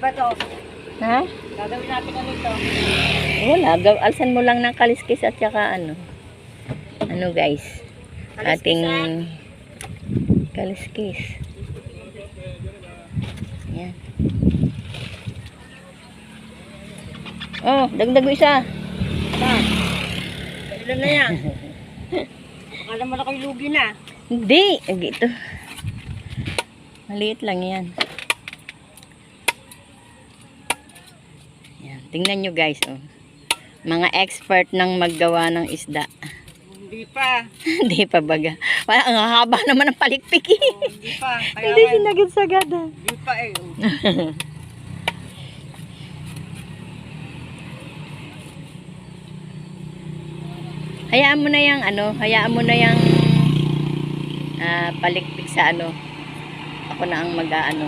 ba to? Ha? Gagawin natin ano ito? Wala. Alsan mo lang ng kaliskis at saka ano. Ano guys? Ating kaliskis. Yan. Oh, dagdag isa. Ba? Ilan na yan? Akala mo na kayo lugi na. Hindi. Ito. Maliit lang yan. Yan. Tingnan nyo guys. Oh. Mga expert ng maggawa ng isda. Hindi pa. Hindi pa baga. Ang haba naman ng palikpik eh. Oh, hindi pa. Kaya Hindi sinagad-sagad ah. Hindi pa eh. Hayaan mo na yung ano, hayaan mo na yung palikpik sa ano. Ako na ang mag-aano.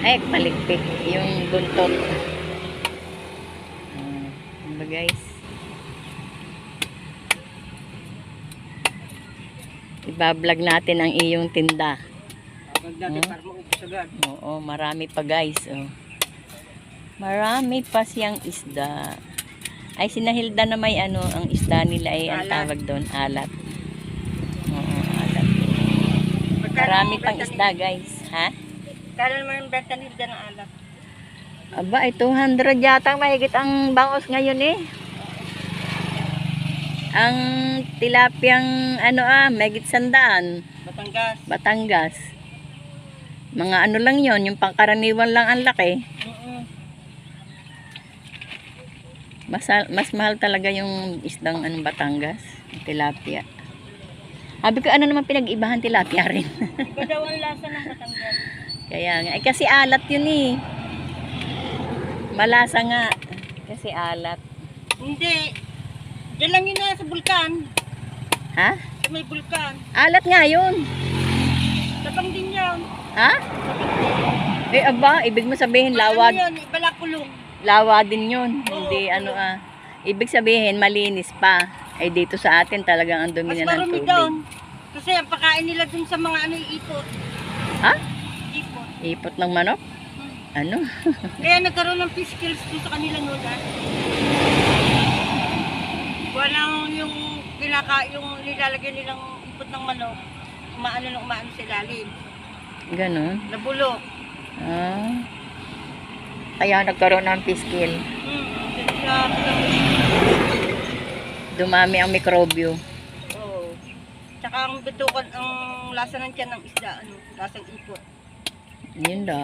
Ay, palikpik. Yung buntot. Ano ba guys? Ibablog natin ang iyong tinda. Agad natin para maubos agad. Oo, marami pa guys. Oh. Marami pa siyang isda. Ay, sinahilda na may ano, ang isda nila ay ang tawag doon, alat. Oo, alat. Marami pang isda guys. Ha? Kala naman yung benta nila ng alat. Aba, ay 200 yata mahigit ang bangos ngayon eh. Ang tilapyang ano mahigit 100. Batangas. Batangas. Mga ano lang yon, yung pangkaraniwan lang ang laki. Mas mahal talaga yung isdang anong Batangas, tilapia. Sabi ko, ano naman pinag-ibahan, tilapia rin. Iba daw ang lasa ng Batangas. Kaya nga, kasi alat yun eh. Malasa nga, kasi alat. Hindi. Diyan lang yun na sa bulkan. Ha? Sa may bulkan. Alat nga yun. Tapang din yan. Ha? Eh aba, ibig mo sabihin lawa, Ano yun? Balakulong. lawa din yun. Oo, Hindi ano ibig sabihin malinis pa. Ay dito sa atin talagang ang dumi Mas na ng marami tubig. doon. Kasi ang pagkain nila dun sa mga ano, ipot. Ha? Ipot. Ipot ng manok? Ano? Kaya nagkaroon ng fish kills dun sa kanila noon. Walang yung yung nilalagyan nilang ipot ng manok. Umaano sa ilalim. Ganon. Nabulok. Kaya nagkaroon ng piskil. Kaya Dumami ang mikrobyo. Oo. Tsaka ang bitukan, ang lasa ng tiyan ng isda, lasang ipot. Yun daw.